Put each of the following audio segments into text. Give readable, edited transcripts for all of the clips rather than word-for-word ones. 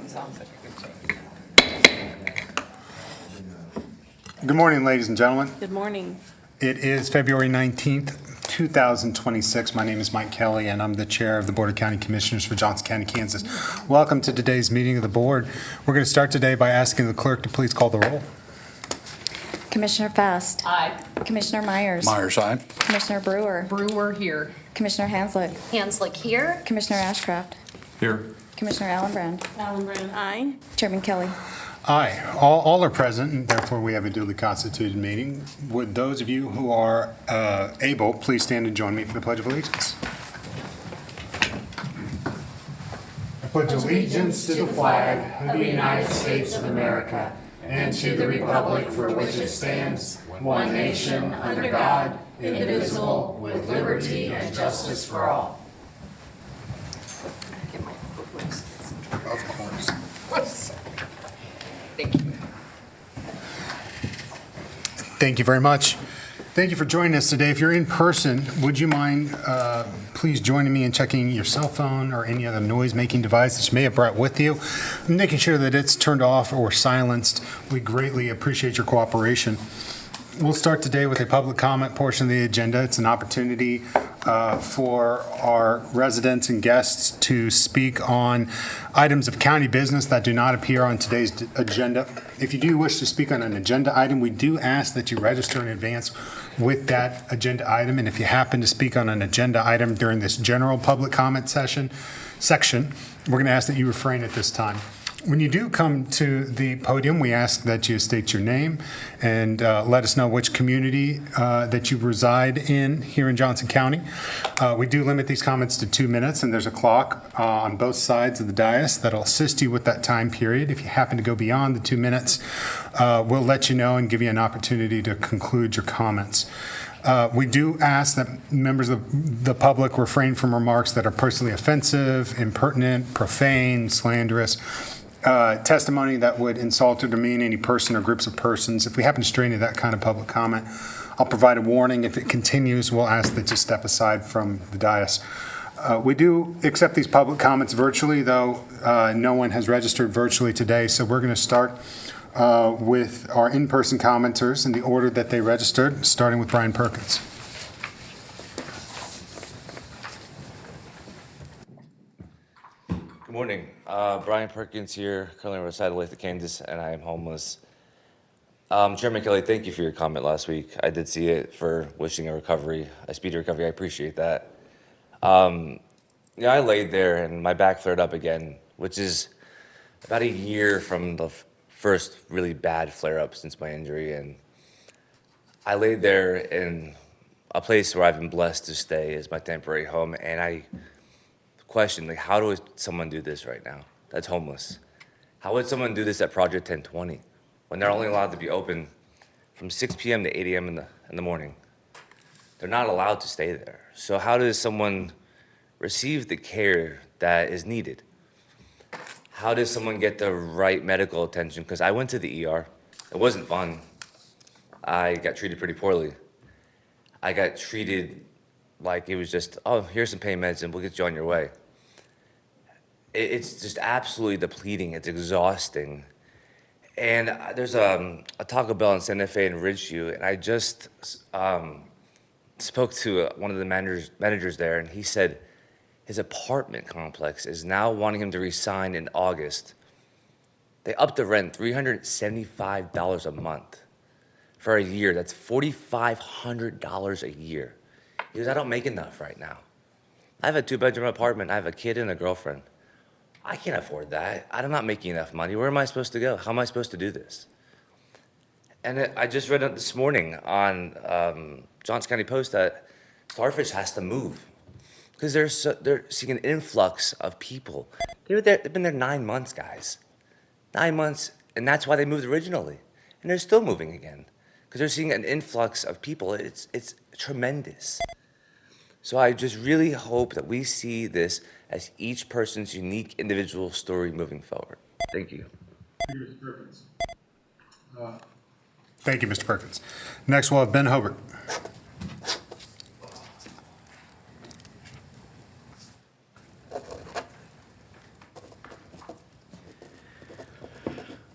Sounds like a good change. Good morning, ladies and gentlemen. Good morning. It is February 19th, 2026. My name is Mike Kelly, and I'm the Chair of the Board of County Commissioners for Johnson County, Kansas. Welcome to today's meeting of the board. We're going to start today by asking the clerk to please call the roll. Commissioner Fast. Aye. Commissioner Myers. Myers, aye. Commissioner Brewer. Brewer here. Commissioner Hanslick. Hanslick here. Commissioner Ashcraft. Here. Commissioner Allenbrand. Allenbrand, aye. Chairman Kelly. Aye. All are present, and therefore we have a duly constituted meeting. Would those of you who are able, please stand and join me for the Pledge of Allegiance. I pledge allegiance to the flag of the United States of America and to the republic for which it stands, one nation, under God, indivisible, with liberty and justice for all. Get my footwork. Of course. Thank you. Thank you very much. Thank you for joining us today. If you're in person, would you mind please joining me in checking your cell phone or any other noise-making device that you may have brought with you, making sure that it's turned off or silenced. We greatly appreciate your cooperation. We'll start today with a public comment portion of the agenda. It's an opportunity for our residents and guests to speak on items of county business that do not appear on today's agenda. If you do wish to speak on an agenda item, we do ask that you register in advance with that agenda item. And if you happen to speak on an agenda item during this general public comment section, we're going to ask that you refrain at this time. When you do come to the podium, we ask that you state your name and let us know which community that you reside in here in Johnson County. We do limit these comments to 2 minutes, and there's a clock on both sides of the dais that'll assist you with that time period. If you happen to go beyond the 2 minutes, we'll let you know and give you an opportunity to conclude your comments. We do ask that members of the public refrain from remarks that are personally offensive, impertinent, profane, slanderous, testimony that would insult or demean any person or groups of persons. If we happen to stray into that kind of public comment, I'll provide a warning. If it continues, we'll ask that you step aside from the dais. We do accept these public comments virtually, though no one has registered virtually today, so we're going to start with our in-person commenters in the order that they registered, starting with Brian Perkins. Good morning. Brian Perkins here, currently reside in Olathe, Kansas, and I am homeless. Chairman Kelly, thank you for your comment last week. I did see it for wishing a speedy recovery. I appreciate that. I laid there and my back flared up again, which is about a year from the first really bad flare-up since my injury. And I laid there in a place where I've been blessed to stay as my temporary home, and I question, how do someone do this right now that's homeless? How would someone do this at Project 1020 when they're only allowed to be open from 6 p.m. to 8 a.m. in the morning? They're not allowed to stay there. So how does someone receive the care that is needed? How does someone get the right medical attention? Because I went to the ER. It wasn't fun. I got treated pretty poorly. I got treated like it was just, oh, here's some pain meds and we'll get you on your way. It's just absolutely depleting. It's exhausting. And there's a Taco Bell in Santa Fe and Ridgeview, and I just spoke to one of the managers there, and he said his apartment complex is now wanting him to resign in August. They upped the rent $375 a month for a year. That's $4,500 a year. He goes, I don't make enough right now. I have a 2-bedroom apartment. I have a kid and a girlfriend. I can't afford that. I'm not making enough money. Where am I supposed to go? How am I supposed to do this? And I just read it this morning on Johnson County Post that Starfish has to move because they're seeing an influx of people. They've been there 9 months, guys. 9 months, and that's why they moved originally. And they're still moving again because they're seeing an influx of people. It's tremendous. So I just really hope that we see this as each person's unique individual story moving forward. Thank you. Thank you, Mr. Perkins. Next, we'll have Ben Hobart.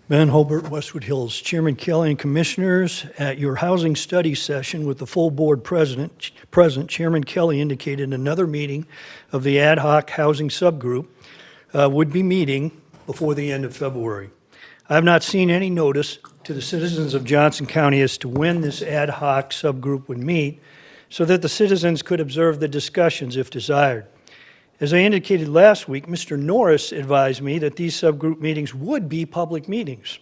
Ben Holbert, Westwood Hills. Chairman Kelly and Commissioners, at your housing study session with the full board present, Chairman Kelly indicated another meeting of the ad hoc housing subgroup would be meeting before the end of February. I have not seen any notice to the citizens of Johnson County as to when this ad hoc subgroup would meet so that the citizens could observe the discussions if desired. As I indicated last week, Mr. Norris advised me that these subgroup meetings would be public meetings.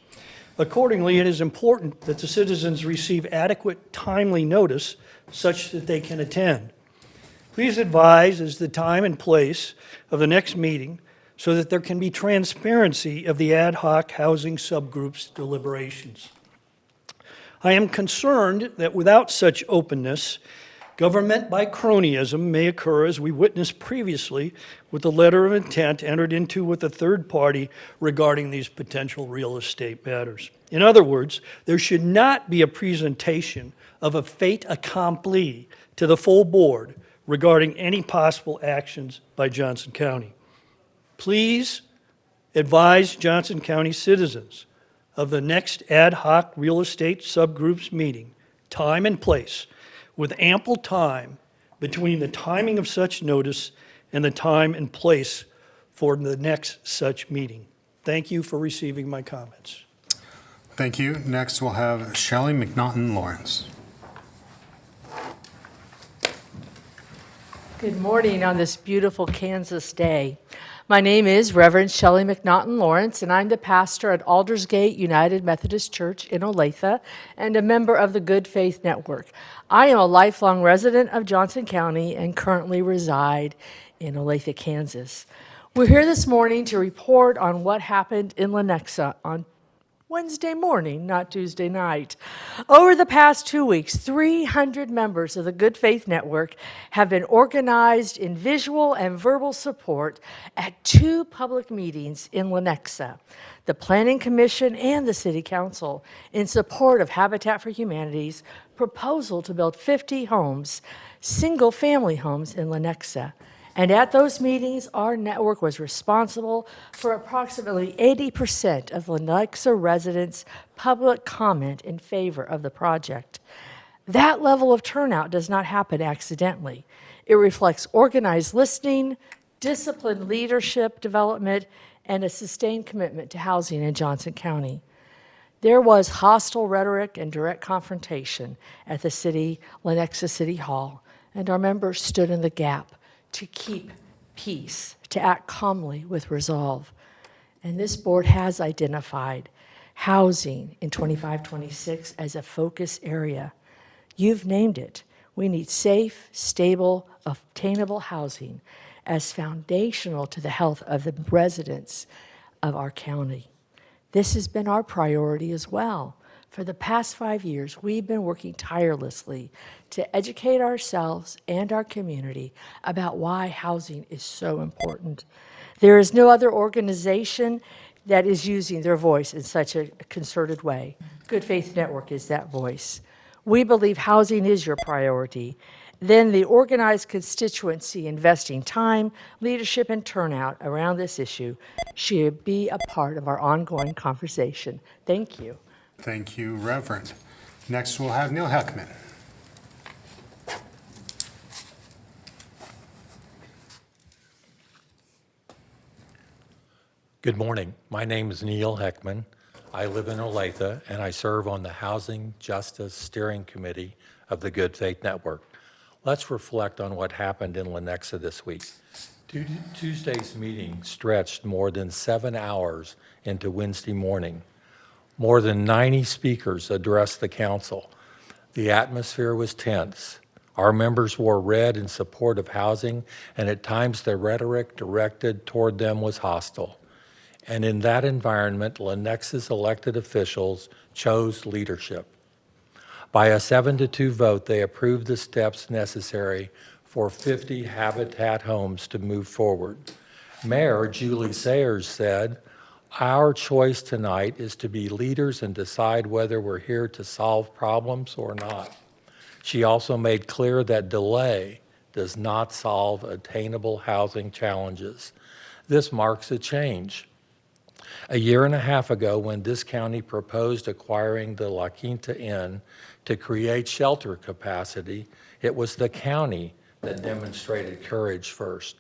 Accordingly, it is important that the citizens receive adequate, timely notice such that they can attend. Please advise as the time and place of the next meeting so that there can be transparency of the ad hoc housing subgroup's deliberations. I am concerned that without such openness, government by cronyism may occur, as we witnessed previously with the letter of intent entered into with a third party regarding these potential real estate matters. In other words, there should not be a presentation of a fait accompli to the full board regarding any possible actions by Johnson County. Please advise Johnson County citizens of the next ad hoc real estate subgroups meeting, time and place, with ample time between the timing of such notice and the time and place for the next such meeting. Thank you for receiving my comments. Thank you. Next, we'll have Shelley McNaughton Lawrence. Good morning on this beautiful Kansas day. My name is Reverend Shelley McNaughton Lawrence, and I'm the pastor at Aldersgate United Methodist Church in Olathe and a member of the Good Faith Network. I am a lifelong resident of Johnson County and currently reside in Olathe, Kansas. We're here this morning to report on what happened in Lenexa on Wednesday morning, not Tuesday night. Over the past 2 weeks, 300 members of the Good Faith Network have been organized in visual and verbal support at 2 public meetings in Lenexa, the Planning Commission and the City Council, in support of Habitat for Humanity's proposal to build 50 homes, single-family homes in Lenexa. And at those meetings, our network was responsible for approximately 80% of Lenexa residents' public comment in favor of the project. That level of turnout does not happen accidentally. It reflects organized listening, disciplined leadership development, and a sustained commitment to housing in Johnson County. There was hostile rhetoric and direct confrontation at the Lenexa City Hall, and our members stood in the gap to keep peace, to act calmly with resolve. And this board has identified housing in 25-26 as a focus area. You've named it. We need safe, stable, obtainable housing as foundational to the health of the residents of our county. This has been our priority as well. For the past 5 years, we've been working tirelessly to educate ourselves and our community about why housing is so important. There is no other organization that is using their voice in such a concerted way. Good Faith Network is that voice. We believe housing is your priority. Then the organized constituency investing time, leadership, and turnout around this issue should be a part of our ongoing conversation. Thank you. Thank you, Reverend. Next, we'll have Neil Heckman. Good morning. My name is Neil Heckman. I live in Olathe, and I serve on the Housing Justice Steering Committee of the Good Faith Network. Let's reflect on what happened in Lenexa this week. Tuesday's meeting stretched more than 7 hours into Wednesday morning. More than 90 speakers addressed the council. The atmosphere was tense. Our members wore red in support of housing, and at times the rhetoric directed toward them was hostile. And in that environment, Lenexa's elected officials chose leadership. By a 7-2 vote, they approved the steps necessary for 50 Habitat homes to move forward. Mayor Julie Sayers said, "Our choice tonight is to be leaders and decide whether we're here to solve problems or not." She also made clear that delay does not solve attainable housing challenges. This marks a change. A year and a half ago, when this county proposed acquiring the La Quinta Inn to create shelter capacity, it was the county that demonstrated courage first.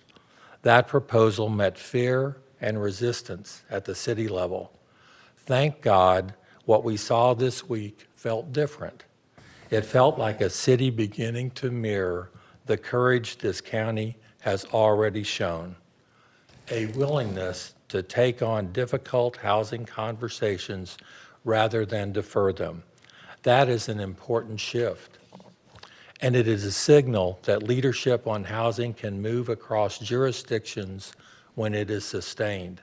That proposal met fear and resistance at the city level. Thank God, what we saw this week felt different. It felt like a city beginning to mirror the courage this county has already shown. A willingness to take on difficult housing conversations rather than defer them. That is an important shift. And it is a signal that leadership on housing can move across jurisdictions when it is sustained.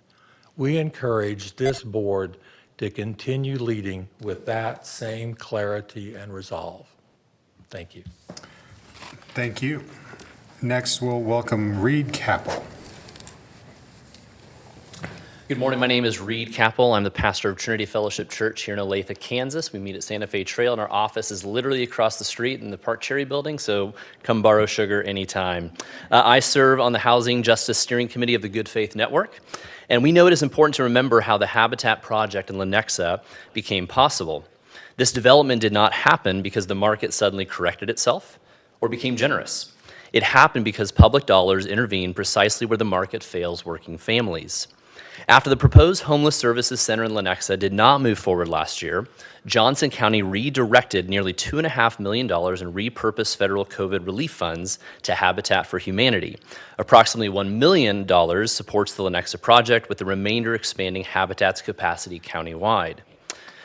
We encourage this board to continue leading with that same clarity and resolve. Thank you. Thank you. Next, we'll welcome Reed Capel. Good morning. My name is Reed Capel. I'm the pastor of Trinity Fellowship Church here in Olathe, Kansas. We meet at Santa Fe Trail, and our office is literally across the street in the Park Cherry building, so come borrow sugar anytime. I serve on the Housing Justice Steering Committee of the Good Faith Network, and we know it is important to remember how the Habitat Project in Lenexa became possible. This development did not happen because the market suddenly corrected itself or became generous. It happened because public dollars intervened precisely where the market fails working families. After the proposed Homeless Services Center in Lenexa did not move forward last year, Johnson County redirected nearly $2.5 million in repurposed federal COVID relief funds to Habitat for Humanity. Approximately $1 million supports the Lenexa project, with the remainder expanding Habitat's capacity countywide.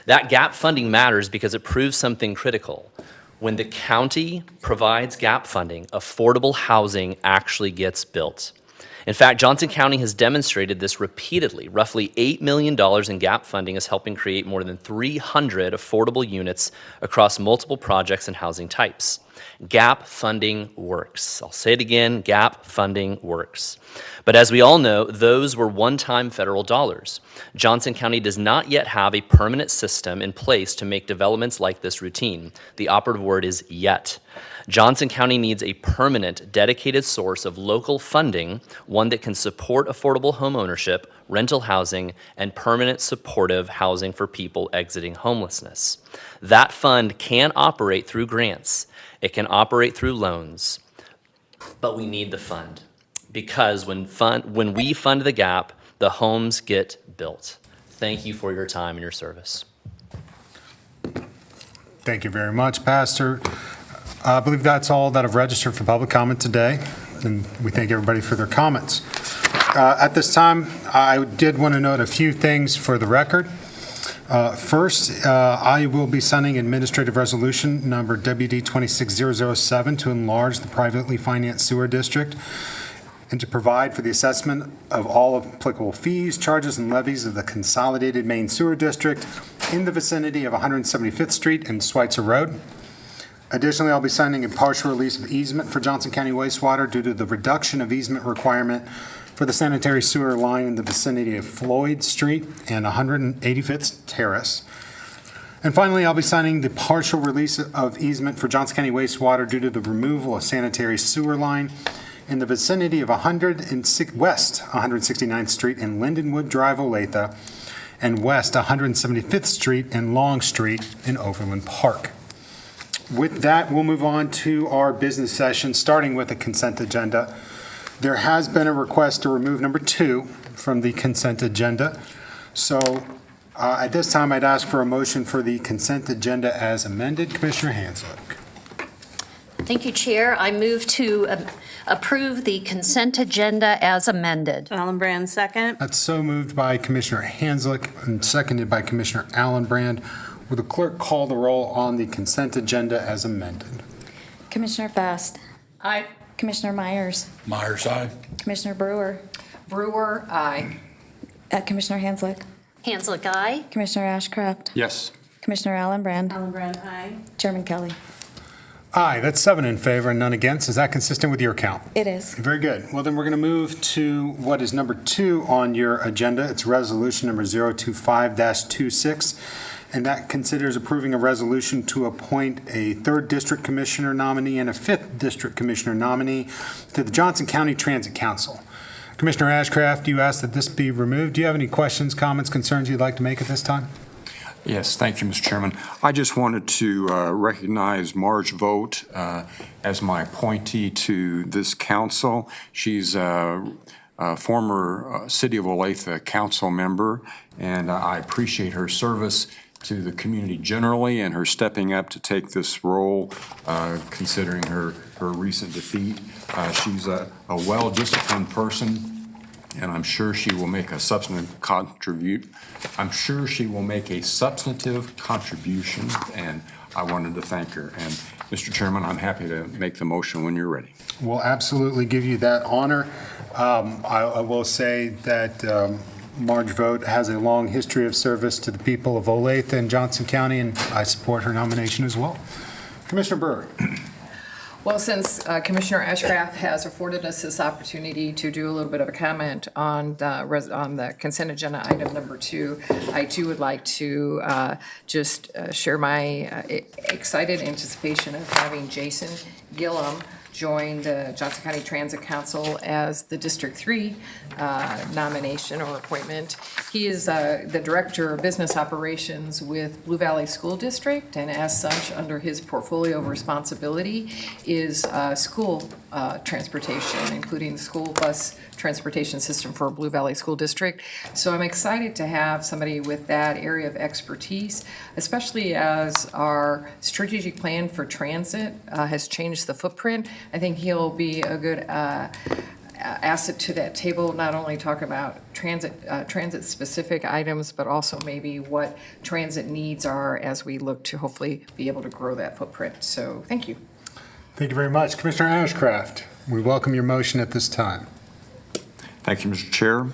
That gap funding matters because it proves something critical. When the county provides gap funding, affordable housing actually gets built. In fact, Johnson County has demonstrated this repeatedly. Roughly $8 million in gap funding is helping create more than 300 affordable units across multiple projects and housing types. Gap funding works. I'll say it again, gap funding works. But as we all know, those were one-time federal dollars. Johnson County does not yet have a permanent system in place to make developments like this routine. The operative word is yet. Johnson County needs a permanent, dedicated source of local funding, one that can support affordable home ownership, rental housing, and permanent supportive housing for people exiting homelessness. That fund can operate through grants. It can operate through loans. But we need the fund, because when we fund the gap, the homes get built. Thank you for your time and your service. Thank you very much, Pastor. I believe that's all that have registered for public comment today, and we thank everybody for their comments. At this time, I did want to note a few things for the record. First, I will be signing Administrative Resolution number WD 26007 to enlarge the privately financed sewer district and to provide for the assessment of all applicable fees, charges, and levies of the Consolidated Main Sewer District in the vicinity of 175th Street and Schweitzer Road. Additionally, I'll be signing a partial release of easement for Johnson County wastewater due to the reduction of easement requirement for the sanitary sewer line in the vicinity of Floyd Street and 185th Terrace. And finally, I'll be signing the partial release of easement for Johnson County wastewater due to the removal of sanitary sewer line in the vicinity of West 169th Street and Lindenwood Drive, Olathe, and West 175th Street and Long Street in Overland Park. With that, we'll move on to our business session, starting with the consent agenda. There has been a request to remove number 2 from the consent agenda. So at this time, I'd ask for a motion for the consent agenda as amended. Commissioner Hanslick. Thank you, Chair. I move to approve the consent agenda as amended. Allenbrand, second. That's so moved by Commissioner Hanslick and seconded by Commissioner Allenbrand. Will the clerk call the roll on the consent agenda as amended? Commissioner Fast. Aye. Commissioner Myers. Myers, aye. Commissioner Brewer. Brewer, aye. Commissioner Hanslick. Hanslick, aye. Commissioner Ashcraft. Yes. Commissioner Allenbrand. Allenbrand, aye. Chairman Kelly. Aye, that's 7 in favor and none against. Is that consistent with your count? It is. Very good. Well, then we're going to move to what is number 2 on your agenda. It's resolution number 025-26, and that considers approving a resolution to appoint a 3rd District Commissioner nominee and a 5th District Commissioner nominee to the Johnson County Transit Council. Commissioner Ashcraft, you asked that this be removed. Do you have any questions, comments, concerns you'd like to make at this time? Yes, thank you, Mr. Chairman. I just wanted to recognize Marge Vogt as my appointee to this council. She's a former City of Olathe council member, and I appreciate her service to the community generally and her stepping up to take this role, considering her recent defeat. She's a well-disciplined person, and I'm sure she will make a substantive contribution, and I wanted to thank her. And Mr. Chairman, I'm happy to make the motion when you're ready. We'll absolutely give you that honor. I will say that Marge Vogt has a long history of service to the people of Olathe and Johnson County, and I support her nomination as well. Commissioner Brewer. Well, since Commissioner Ashcraft has afforded us this opportunity to do a little bit of a comment on the consent agenda item number 2, I too would like to just share my excited anticipation of having Jason Gillum join the Johnson County Transit Council as the District 3 nomination or appointment. He is the Director of Business Operations with Blue Valley School District, and as such, under his portfolio of responsibility is school transportation, including the school bus transportation system for Blue Valley School District. So I'm excited to have somebody with that area of expertise, especially as our strategic plan for transit has changed the footprint. I think he'll be a good asset to that table, not only talk about transit-specific items, but also maybe what transit needs are as we look to hopefully be able to grow that footprint. So thank you. Thank you very much. Commissioner Ashcraft, we welcome your motion at this time. Thank you, Mr. Chair.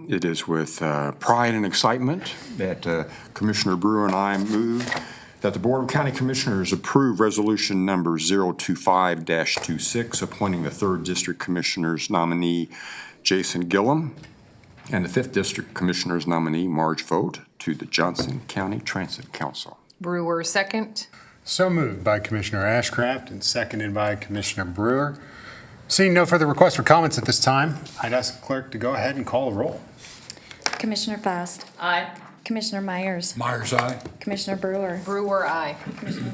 It is with pride and excitement that Commissioner Brewer and I move that the Board of County Commissioners approve Resolution Number 025-26, appointing the 3rd District Commissioner's nominee, Jason Gillum, and the 5th District Commissioner's nominee, Marge Vogt, to the Johnson County Transit Council. Brewer, second. So moved by Commissioner Ashcraft and seconded by Commissioner Brewer. Seeing no further requests for comments at this time, I'd ask the clerk to go ahead and call the roll. Commissioner Fast. Aye. Commissioner Myers. Myers, aye. Commissioner Brewer. Brewer, aye. Commissioner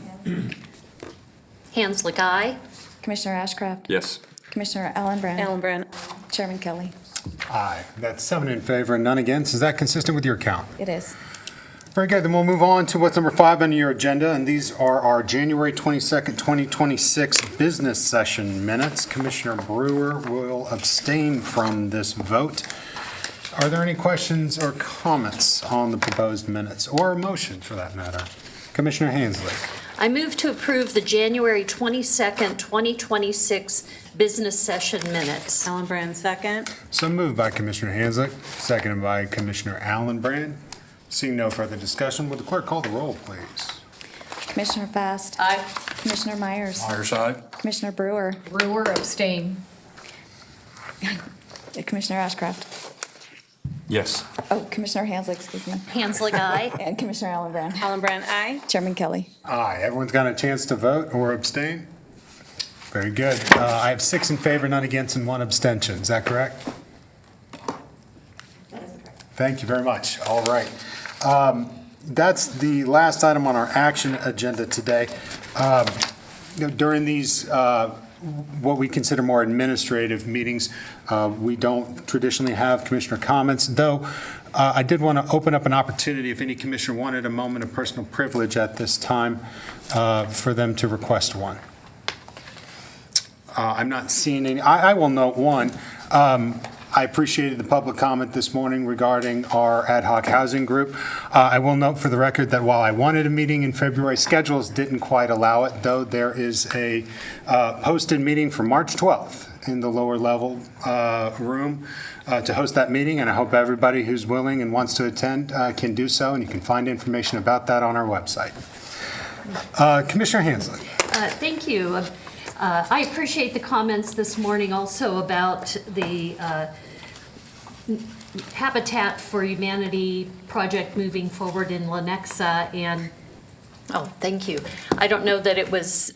Hanslick, aye. Commissioner Ashcraft. Yes. Commissioner Allenbrand. Allenbrand. Chairman Kelly. Aye. That's 7 in favor and none against. Is that consistent with your count? It is. Very good. Then we'll move on to what's number 5 on your agenda, and these are our January 22nd, 2026 business session minutes. Commissioner Brewer will abstain from this vote. Are there any questions or comments on the proposed minutes, or a motion for that matter? Commissioner Hanslick. I move to approve the January 22nd, 2026 business session minutes. Allenbrand, second. So moved by Commissioner Hanslick, seconded by Commissioner Allenbrand. Seeing no further discussion, would the clerk call the roll, please? Commissioner Fast. Aye. Commissioner Myers. Myers, aye. Commissioner Brewer. Brewer, abstain. Commissioner Ashcraft. Yes. Oh, Commissioner Hanslick, excuse me. Hanslick, aye. And Commissioner Allenbrand. Allenbrand, aye. Chairman Kelly. Aye. Everyone's got a chance to vote or abstain? Very good. I have 6 in favor, none against, and 1 abstention. Is that correct? Thank you very much. All right. That's the last item on our action agenda today. During these, what we consider more administrative meetings, we don't traditionally have commissioner comments, though I did want to open up an opportunity if any commissioner wanted a moment of personal privilege at this time for them to request one. I'm not seeing any. I will note one. I appreciated the public comment this morning regarding our ad hoc housing group. I will note for the record that while I wanted a meeting in February, schedules didn't quite allow it, though there is a posted meeting for March 12th in the lower level room to host that meeting, and I hope everybody who's willing and wants to attend can do so, and you can find information about that on our website. Commissioner Hanslick. Thank you. I appreciate the comments this morning also about the Habitat for Humanity project moving forward in Lenexa, and Oh, thank you. I don't know that it was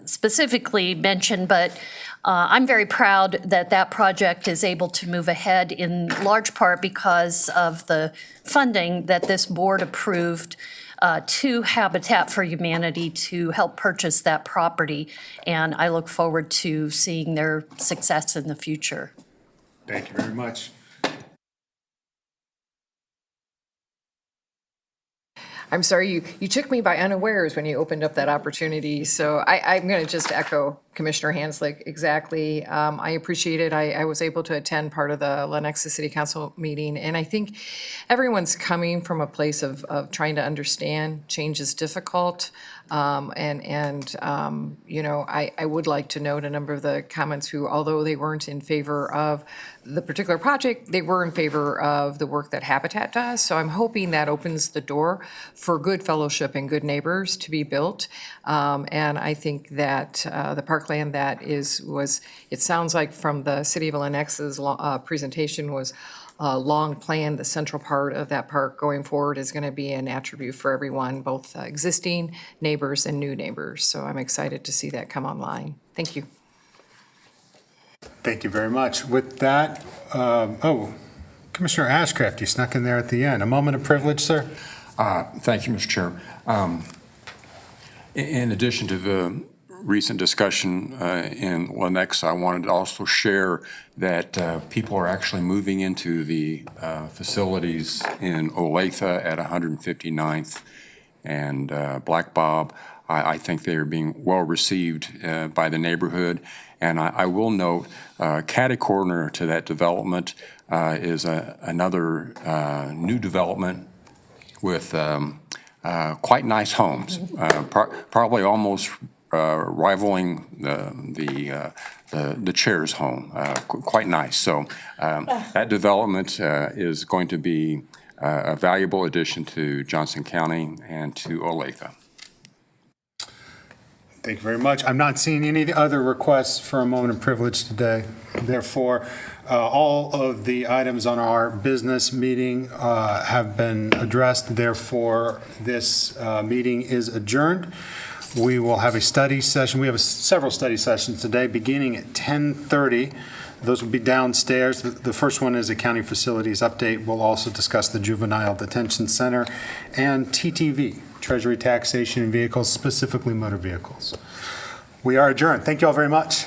specifically mentioned, but I'm very proud that that project is able to move ahead in large part because of the funding that this board approved to Habitat for Humanity to help purchase that property. And I look forward to seeing their success in the future. Thank you very much. I'm sorry, you took me by unawares when you opened up that opportunity. So I'm going to just echo Commissioner Hanslick exactly. I appreciate it. I was able to attend part of the Lenexa City Council meeting, and I think everyone's coming from a place of trying to understand change is difficult. I would like to note a number of the comments who, although they weren't in favor of the particular project, they were in favor of the work that Habitat does. So I'm hoping that opens the door for good fellowship and good neighbors to be built. And I think that the parkland that it sounds like from the City of Lenexa's presentation was long planned. The central part of that park going forward is going to be an attribute for everyone, both existing neighbors and new neighbors. So I'm excited to see that come online. Thank you. Thank you very much. With that, Commissioner Ashcraft, you snuck in there at the end. A moment of privilege, sir? Thank you, Mr. Chair. In addition to the recent discussion in Lenexa, I wanted to also share that people are actually moving into the facilities in Olathe at 159th and Black Bob. I think they are being well received by the neighborhood. And I will note, catty corner to that development is another new development with quite nice homes, probably almost rivaling the chair's home. Quite nice. So that development is going to be a valuable addition to Johnson County and to Olathe. Thank you very much. I'm not seeing any other requests for a moment of privilege today. Therefore, all of the items on our business meeting have been addressed. Therefore, this meeting is adjourned. We will have a study session. We have several study sessions today beginning at 10:30. Those will be downstairs. The first one is a county facilities update. We'll also discuss the Juvenile Detention Center and TTV, Treasury Taxation and Vehicles, specifically motor vehicles. We are adjourned. Thank you all very much.